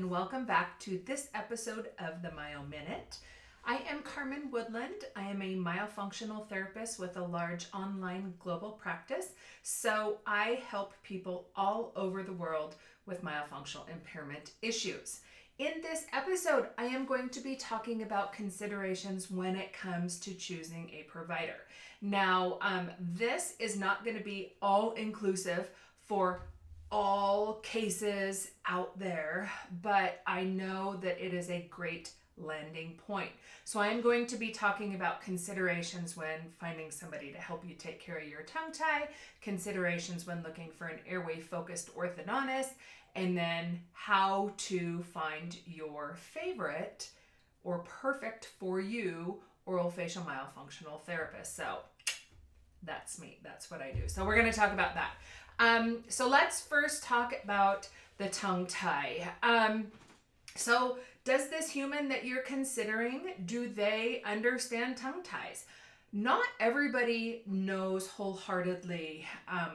and welcome back to this episode of the Myo Minute. I am Carmen Woodland. I am a myofunctional therapist with a large online global practice, so I help people all over the world with myofunctional impairment issues. In this episode, I am going to be talking about considerations when it comes to choosing a provider. Now, this is not going to be all-inclusive for all cases out there, but I know that it is a great landing point. So I'm going to be talking about considerations when finding somebody to help you take care of your tongue tie, considerations when looking for an airway-focused orthodontist, and then how to find your favorite or perfect for you orofacial myofunctional therapist. So that's me. That's what I do. So we're going to talk about that. So let's first talk about the tongue tie. So does this human that you're considering, do they understand tongue ties? Not everybody knows wholeheartedly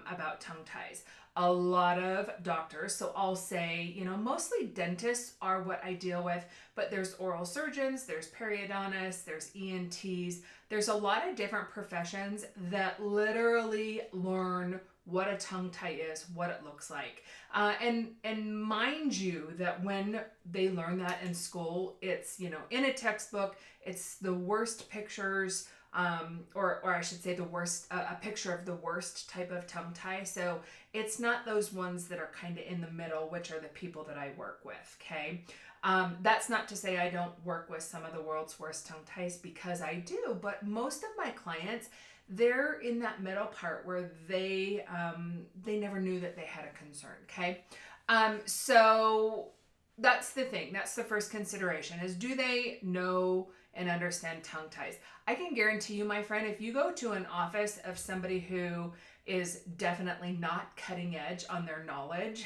about tongue ties. A lot of doctors, so I'll say, mostly dentists are what I deal with, but there's oral surgeons, there's periodontists, there's ENTs. There's a lot of different professions that literally learn what a tongue tie is, what it looks like. And mind you that when they learn that in school, it's, in a textbook, it's the worst pictures, or I should say a picture of the worst type of tongue tie. So it's not those ones that are kind of in the middle, which are the people that I work with, okay? That's not to say I don't work with some of the world's worst tongue ties, because I do, but most of my clients, they're in that middle part where they never knew that they had a concern, okay? So that's the thing. That's the first consideration, is do they know and understand tongue ties? I can guarantee you, my friend, if you go to an office of somebody who is definitely not cutting edge on their knowledge,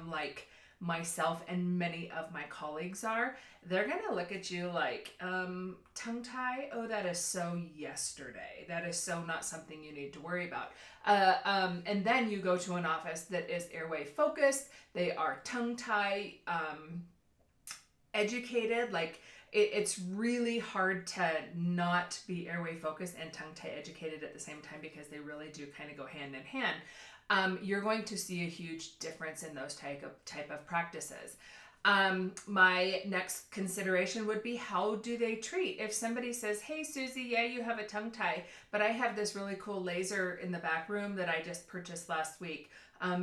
like myself and many of my colleagues are, they're going to look at you like, tongue tie? Oh, that is so yesterday. That is so not something you need to worry about. And then you go to an office that is airway focused. They are tongue tie educated. Like it's really hard to not be airway focused and tongue tie educated at the same time, because they really do kind of go hand in hand. You're going to see a huge difference in those type of practices. My next consideration would be, how do they treat? If somebody says, hey, Susie, yeah, you have a tongue tie, but I have this really cool laser in the back room that I just purchased last week.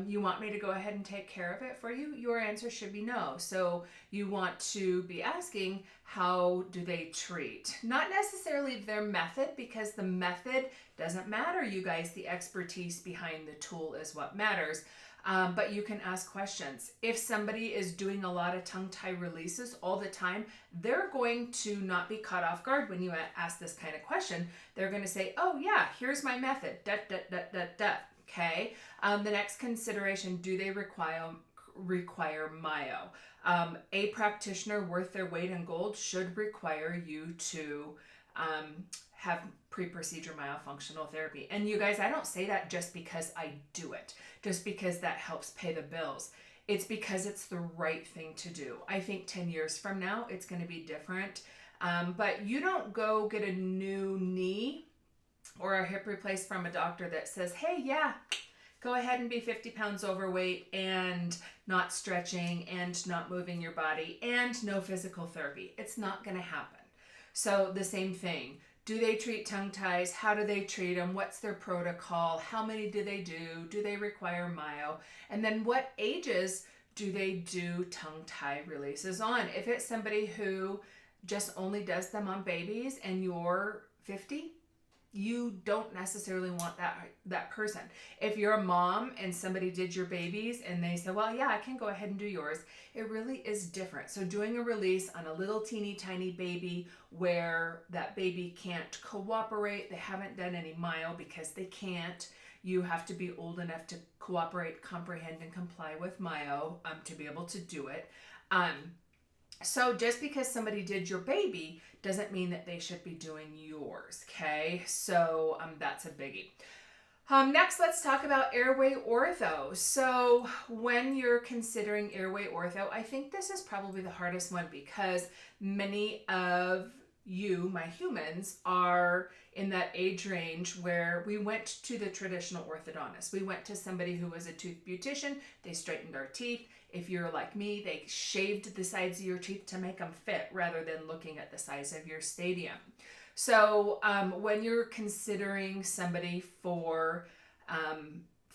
You want me to go ahead and take care of it for you? Your answer should be no. So you want to be asking, how do they treat? Not necessarily their method, because the method doesn't matter, you guys. The expertise behind the tool is what matters. But you can ask questions. If somebody is doing a lot of tongue tie releases all the time, they're going to not be caught off guard when you ask this kind of question. They're going to say, oh yeah, here's my method, okay? The next consideration, do they require myo? A practitioner worth their weight in gold should require you to have pre-procedure myofunctional therapy. And you guys, I don't say that just because I do it, just because that helps pay the bills. It's because it's the right thing to do. I think 10 years from now, it's going to be different. But you don't go get a new knee or a hip replaced from a doctor that says, hey, yeah, go ahead and be 50 pounds overweight and not stretching and not moving your body and no physical therapy. It's not going to happen. So the same thing. Do they treat tongue ties? How do they treat them? What's their protocol? How many do they do? Do they require myo? And then what ages do they do tongue tie releases on? If it's somebody who just only does them on babies and you're 50, you don't necessarily want that person. If you're a mom and somebody did your babies and they say, well, yeah, I can go ahead and do yours, it really is different. So doing a release on a little teeny tiny baby where that baby can't cooperate, they haven't done any myo because they can't. You have to be old enough to cooperate, comprehend, and comply with myo to be able to do it. So just because somebody did your baby doesn't mean that they should be doing yours, okay? So that's a biggie. Next, let's talk about airway ortho. So when you're considering airway ortho, I think this is probably the hardest one because many of you, my humans, are in that age range where we went to the traditional orthodontist. We went to somebody who was a tooth beautician. They straightened our teeth. If you're like me, they shaved the sides of your teeth to make them fit rather than looking at the size of your stadium. So when you're considering somebody for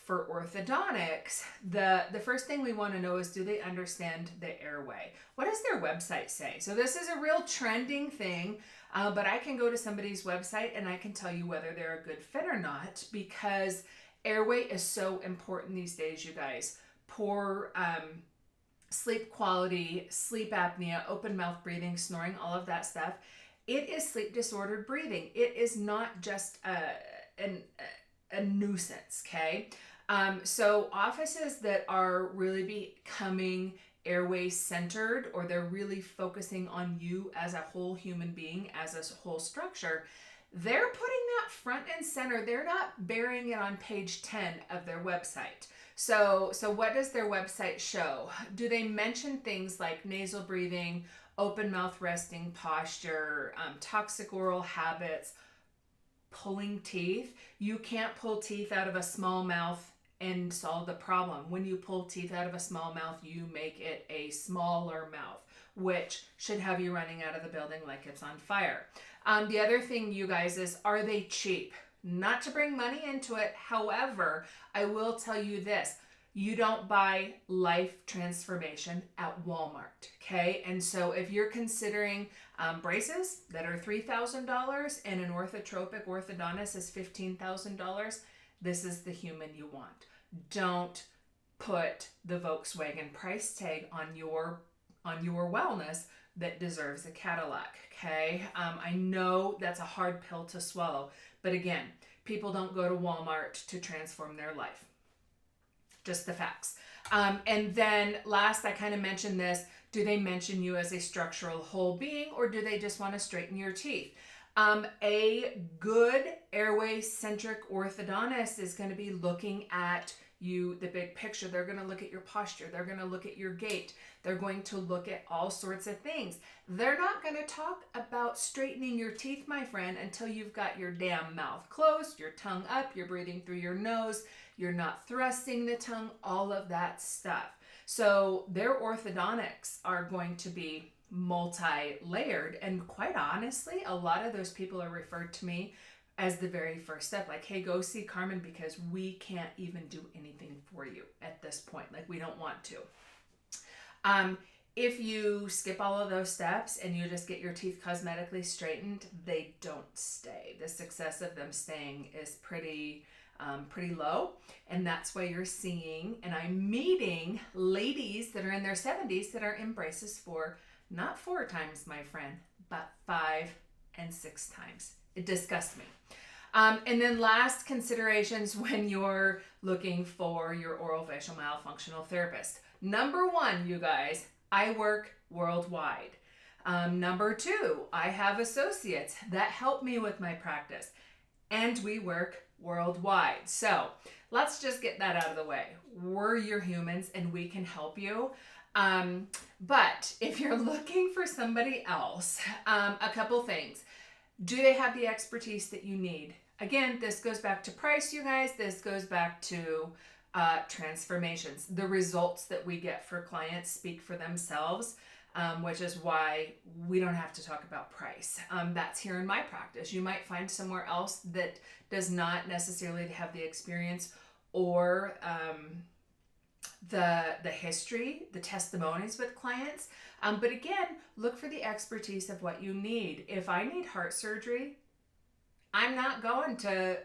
orthodontics, the first thing we want to know is, do they understand the airway? What does their website say? So this is a real trending thing, but I can go to somebody's website and I can tell you whether they're a good fit or not, because airway is so important these days, you guys. Poor sleep quality, sleep apnea, open mouth breathing, snoring, all of that stuff. It is sleep disordered breathing. It is not just a nuisance, okay? So offices that are really becoming airway centered, or they're really focusing on you as a whole human being, as a whole structure, they're putting that front and center. They're not burying it on page 10 of their website. So what does their website show? Do they mention things like nasal breathing, open mouth resting posture, toxic oral habits, pulling teeth? You can't pull teeth out of a small mouth and solve the problem. When you pull teeth out of a small mouth, you make it a smaller mouth, which should have you running out of the building like it's on fire. The other thing, you guys, is, are they cheap? Not to bring money into it. However, I will tell you this. You don't buy life transformation at Walmart, okay? And so if you're considering braces that are $3,000 and an orthotropic orthodontist is $15,000, this is the human you want. Don't put the Volkswagen price tag on your wellness that deserves a Cadillac, okay? I know that's a hard pill to swallow, but again, people don't go to Walmart to transform their life. Just the facts. And then last, I kind of mentioned this, do they mention you as a structural whole being, or do they just want to straighten your teeth? A good airway-centric orthodontist is going to be looking at you, the big picture. They're going to look at your posture. They're going to look at your gait. They're going to look at all sorts of things. They're not going to talk about straightening your teeth, my friend, until you've got your damn mouth closed, your tongue up, you're breathing through your nose, you're not thrusting the tongue, all of that stuff. So their orthodontics are going to be multi-layered, and quite honestly, a lot of those people are referred to me as the very first step, like, hey, go see Carmen because we can't even do anything for you at this point. Like, we don't want to. If you skip all of those steps and you just get your teeth cosmetically straightened, they don't stay. The success of them staying is pretty low, and that's why you're seeing, and I'm meeting ladies that are in their 70s that are in braces for not 4 times, my friend, but 5 and 6 times. It disgusts me. And then last considerations when you're looking for your orofacial myofunctional therapist. Number 1, you guys, I work worldwide. Number 2, I have associates that help me with my practice, and we work worldwide. So let's just get that out of the way. We're your humans and we can help you. But if you're looking for somebody else, a couple things. Do they have the expertise that you need? Again, this goes back to price, you guys. This goes back to transformations. The results that we get for clients speak for themselves, which is why we don't have to talk about price. That's here in my practice. You might find somewhere else that does not necessarily have the experience or the history, the testimonies with clients. But again, look for the expertise of what you need. If I need heart surgery, I'm not going to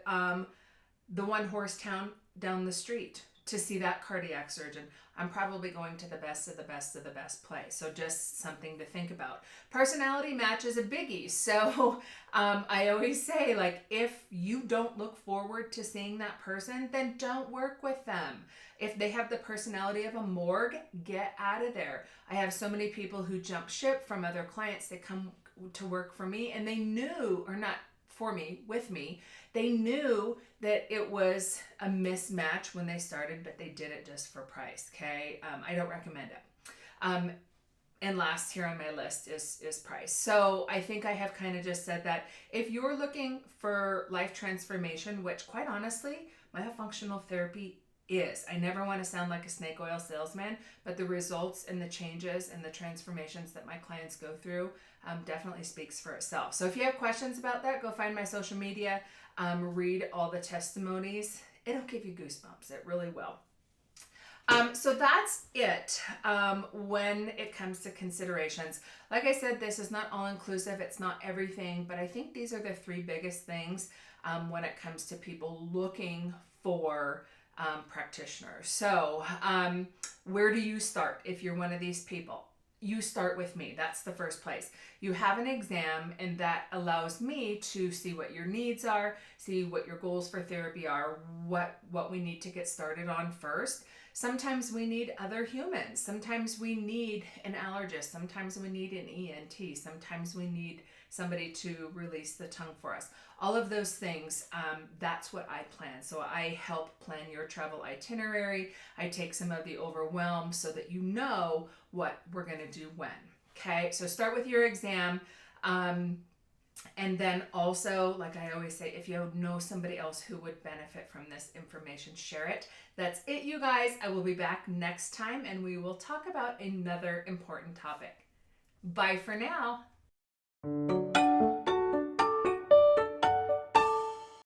the one-horse town down the street to see that cardiac surgeon. I'm probably going to the best of the best of the best place. So just something to think about. Personality match is a biggie. So I always say, like, if you don't look forward to seeing that person, then don't work with them. If they have the personality of a morgue, get out of there. I have so many people who jump ship from other clients that come to work for me, and they knew, or not with me. They knew that it was a mismatch when they started, but they did it just for price. Okay. I don't recommend it. And last here on my list is price. So I think I have kind of just said that if you're looking for life transformation, which quite honestly, myofunctional therapy is. I never want to sound like a snake oil salesman, but the results and the changes and the transformations that my clients go through definitely speaks for itself. So if you have questions about that, go find my social media, read all the testimonies. It'll give you goosebumps. It really will. So that's it when it comes to considerations. Like I said, this is not all inclusive. It's not everything, but I think these are the three biggest things when it comes to people looking for practitioners. So where do you start if you're one of these people? You start with me. That's the first place. You have an exam, and that allows me to see what your needs are, see what your goals for therapy are, what we need to get started on first. Sometimes we need other humans. Sometimes we need an allergist. Sometimes we need an ENT. Sometimes we need somebody to release the tongue for us. All of those things, that's what I plan. So I help plan your travel itinerary. I take some of the overwhelm so that you know what we're going to do when. Okay, so start with your exam. And then also, like I always say, if you know somebody else who would benefit from this information, share it. That's it, you guys. I will be back next time and we will talk about another important topic. Bye for now.